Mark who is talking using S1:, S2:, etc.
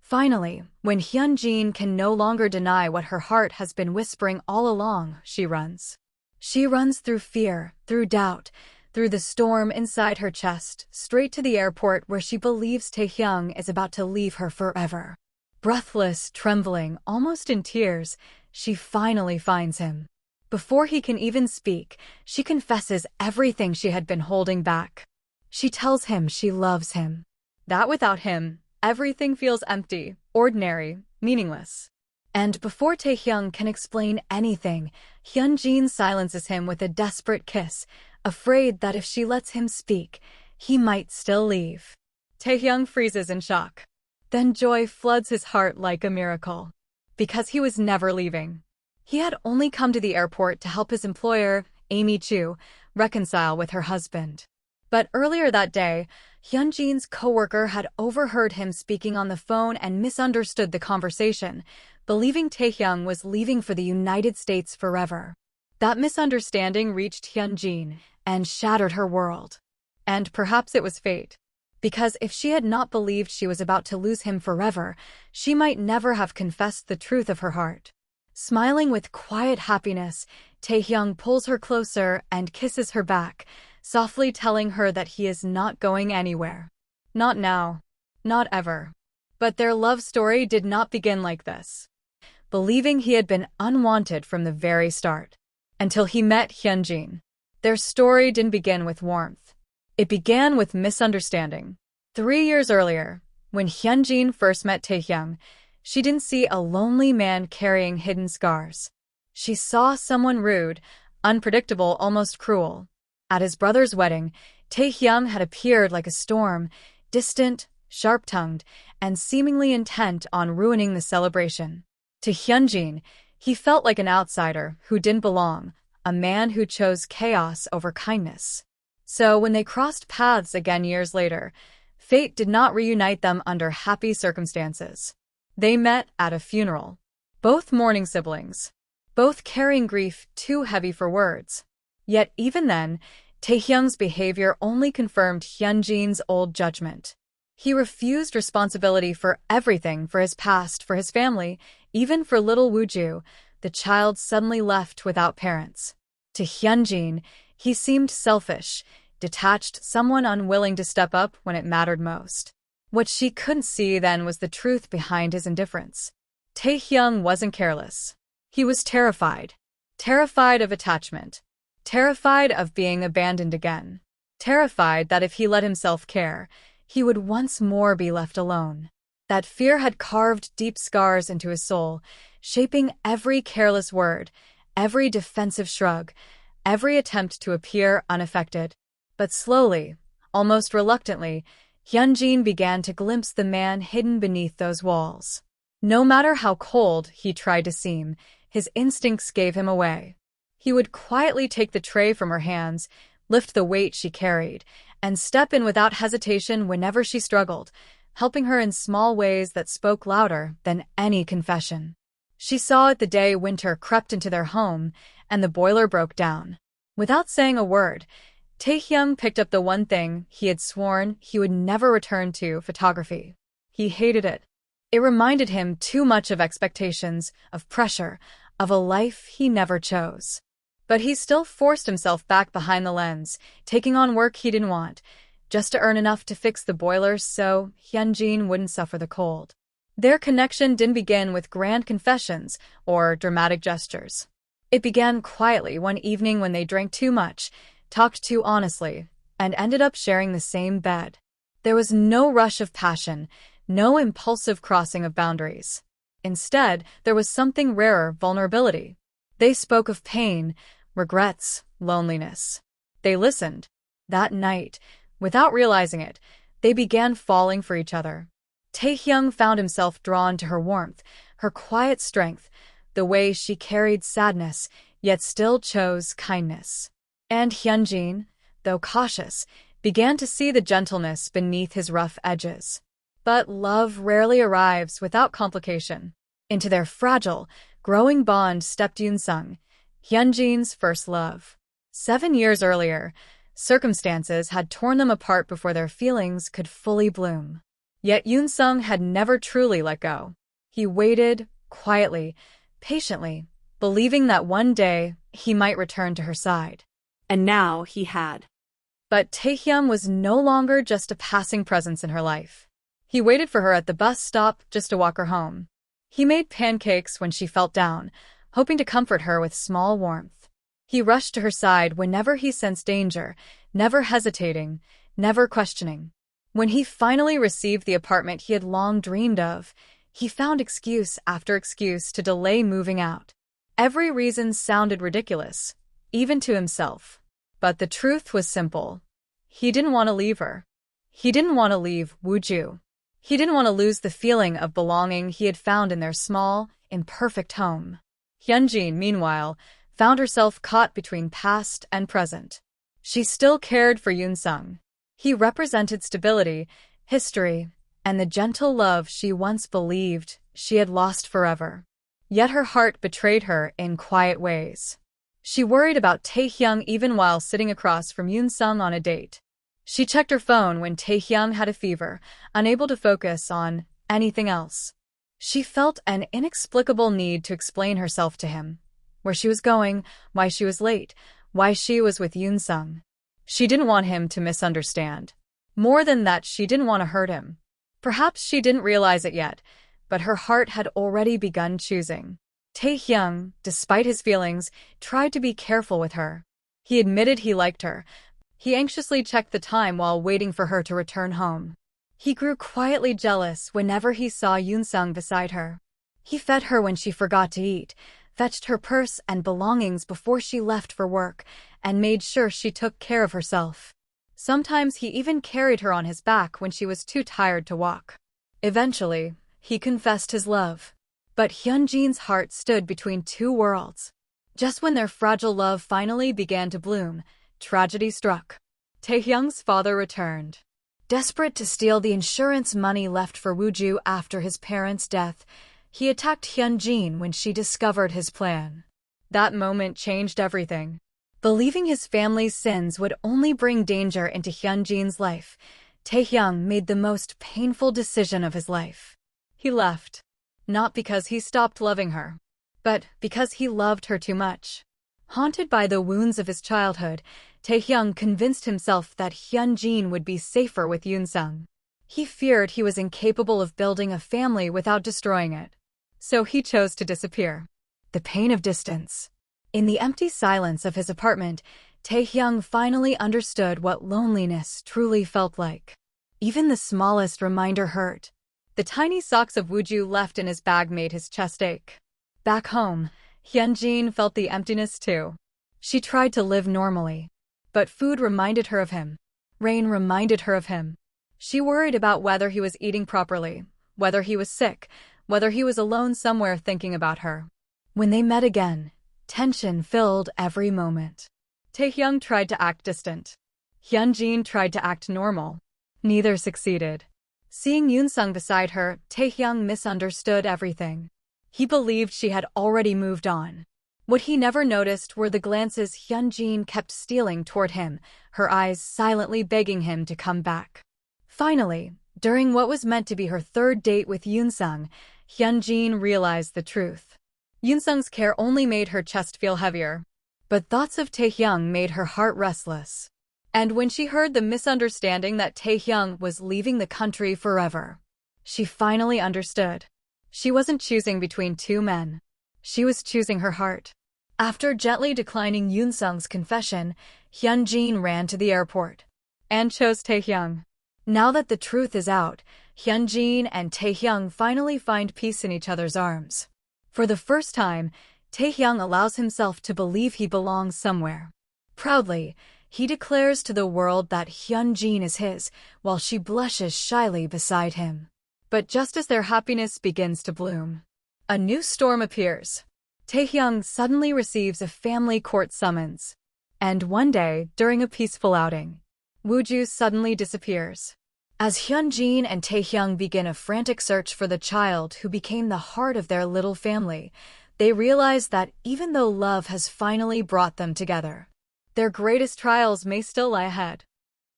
S1: Finally, when Hyun-jin can no longer deny what her heart has been whispering all along, she runs. She runs through fear, through doubt, through the storm inside her chest, straight to the airport where she believes Tae-hyung is about to leave her forever. Breathless, trembling, almost in tears, she finally finds him. Before he can even speak, she confesses everything she had been holding back. She tells him she loves him. That without him, everything feels empty, ordinary, meaningless. And before Tae-hyung can explain anything, Hyun-jin silences him with a desperate kiss, afraid that if she lets him speak, he might still leave. Tae-hyung freezes in shock. Then joy floods his heart like a miracle. Because he was never leaving. He had only come to the airport to help his employer, Amy Chu, reconcile with her husband. But earlier that day, Hyun-jin's coworker had overheard him speaking on the phone and misunderstood the conversation, believing Tae-hyung was leaving for the United States forever. That misunderstanding reached Hyun-jin and shattered her world. And perhaps it was fate. Because if she had not believed she was about to lose him forever, she might never have confessed the truth of her heart. Smiling with quiet happiness, Tae-hyung pulls her closer and kisses her back, softly telling her that he is not going anywhere. Not now. Not ever. But their love story did not begin like this. Believing he had been unwanted from the very start. Until he met Hyun-jin. Their story didn't begin with warmth. It began with misunderstanding. 3 years earlier, when Hyun-jin first met Tae-hyung, she didn't see a lonely man carrying hidden scars. She saw someone rude, unpredictable, almost cruel. At his brother's wedding, Tae-hyung had appeared like a storm, distant, sharp-tongued, and seemingly intent on ruining the celebration. To Hyun-jin, he felt like an outsider who didn't belong, a man who chose chaos over kindness. So when they crossed paths again years later, fate did not reunite them under happy circumstances. They met at a funeral. Both mourning siblings. Both carrying grief too heavy for words. Yet even then, Tae-hyung's behavior only confirmed Hyun-jin's old judgment. He refused responsibility for everything, for his past, for his family, even for little Woo Joo, the child suddenly left without parents. To Hyun-jin, he seemed selfish, detached, someone unwilling to step up when it mattered most. What she couldn't see then was the truth behind his indifference. Tae-hyung wasn't careless. He was terrified. Terrified of attachment. Terrified of being abandoned again. Terrified that if he let himself care, he would once more be left alone. That fear had carved deep scars into his soul, shaping every careless word, every defensive shrug, every attempt to appear unaffected. But slowly, almost reluctantly, Hyun-jin began to glimpse the man hidden beneath those walls. No matter how cold he tried to seem, his instincts gave him away. He would quietly take the tray from her hands, lift the weight she carried, and step in without hesitation whenever she struggled, helping her in small ways that spoke louder than any confession. She saw it the day winter crept into their home and the boiler broke down. Without saying a word, Tae-hyung picked up the one thing he had sworn he would never return to: photography. He hated it. It reminded him too much of expectations, of pressure, of a life he never chose. But he still forced himself back behind the lens, taking on work he didn't want, just to earn enough to fix the boiler so Hyun-jin wouldn't suffer the cold. Their connection didn't begin with grand confessions or dramatic gestures. It began quietly one evening when they drank too much, talked too honestly, and ended up sharing the same bed. There was no rush of passion, no impulsive crossing of boundaries. Instead, there was something rarer: vulnerability. They spoke of pain, regrets, loneliness. They listened. That night, without realizing it, they began falling for each other. Tae-hyung found himself drawn to her warmth, her quiet strength, the way she carried sadness, yet still chose kindness. And Hyun-jin, though cautious, began to see the gentleness beneath his rough edges. But love rarely arrives without complication. Into their fragile, growing bond stepped Yoon-sung, Hyun-jin's first love. 7 years earlier, circumstances had torn them apart before their feelings could fully bloom. Yet Yoon-sung had never truly let go. He waited, quietly, patiently, believing that one day he might return to her side.
S2: And now he had.
S1: But Tae-hyung was no longer just a passing presence in her life. He waited for her at the bus stop just to walk her home. He made pancakes when she felt down, hoping to comfort her with small warmth. He rushed to her side whenever he sensed danger, never hesitating, never questioning. When he finally received the apartment he had long dreamed of, he found excuse after excuse to delay moving out. Every reason sounded ridiculous, even to himself. But the truth was simple. He didn't want to leave her. He didn't want to leave Woo Joo. He didn't want to lose the feeling of belonging he had found in their small, imperfect home. Hyun Jin, meanwhile, found herself caught between past and present. She still cared for Yoon-sung. He represented stability, history, and the gentle love she once believed she had lost forever. Yet her heart betrayed her in quiet ways. She worried about Tae-hyung even while sitting across from Yoon-sung on a date. She checked her phone when Tae-hyung had a fever, unable to focus on anything else. She felt an inexplicable need to explain herself to him. Where she was going, why she was late, why she was with Yoon-sung. She didn't want him to misunderstand. More than that, she didn't want to hurt him. Perhaps she didn't realize it yet, but her heart had already begun choosing. Tae-hyung, despite his feelings, tried to be careful with her. He admitted he liked her. He anxiously checked the time while waiting for her to return home. He grew quietly jealous whenever he saw Yoon-sung beside her. He fed her when she forgot to eat, fetched her purse and belongings before she left for work, and made sure she took care of herself. Sometimes he even carried her on his back when she was too tired to walk. Eventually, he confessed his love. But Hyun-jin's heart stood between two worlds. Just when their fragile love finally began to bloom, tragedy struck. Tae-hyung's father returned. Desperate to steal the insurance money left for Woo Joo after his parents' death, he attacked Hyun-jin when she discovered his plan. That moment changed everything. Believing his family's sins would only bring danger into Hyun-jin's life, Tae-hyung made the most painful decision of his life. He left. Not because he stopped loving her, but because he loved her too much. Haunted by the wounds of his childhood, Tae-hyung convinced himself that Hyun-jin would be safer with Yoon-sung. He feared he was incapable of building a family without destroying it. So he chose to disappear. The pain of distance. In the empty silence of his apartment, Tae-hyung finally understood what loneliness truly felt like. Even the smallest reminder hurt. The tiny socks of Woo Joo left in his bag made his chest ache. Back home, Hyun-jin felt the emptiness too. She tried to live normally. But food reminded her of him. Rain reminded her of him. She worried about whether he was eating properly, whether he was sick, whether he was alone somewhere thinking about her. When they met again, tension filled every moment. Tae-hyung tried to act distant. Hyun-jin tried to act normal. Neither succeeded. Seeing Yoon-sung beside her, Tae-hyung misunderstood everything. He believed she had already moved on. What he never noticed were the glances Hyun-jin kept stealing toward him, her eyes silently begging him to come back. Finally, during what was meant to be her third date with Yoon-sung, Hyun-jin realized the truth. Yoon-sung's care only made her chest feel heavier, but thoughts of Tae-hyung made her heart restless. And when she heard the misunderstanding that Tae-hyung was leaving the country forever, she finally understood. She wasn't choosing between two men. She was choosing her heart. After gently declining Yoon-sung's confession, Hyun-jin ran to the airport and chose Tae-hyung. Now that the truth is out, Hyun-jin and Tae-hyung finally find peace in each other's arms. For the first time, Tae-hyung allows himself to believe he belongs somewhere. Proudly, he declares to the world that Hyun-jin is his, while she blushes shyly beside him. But just as their happiness begins to bloom, a new storm appears. Tae-hyung suddenly receives a family court summons. And one day, during a peaceful outing, Woo Joo suddenly disappears. As Hyun-jin and Tae-hyung begin a frantic search for the child who became the heart of their little family, they realize that even though love has finally brought them together, their greatest trials may still lie ahead.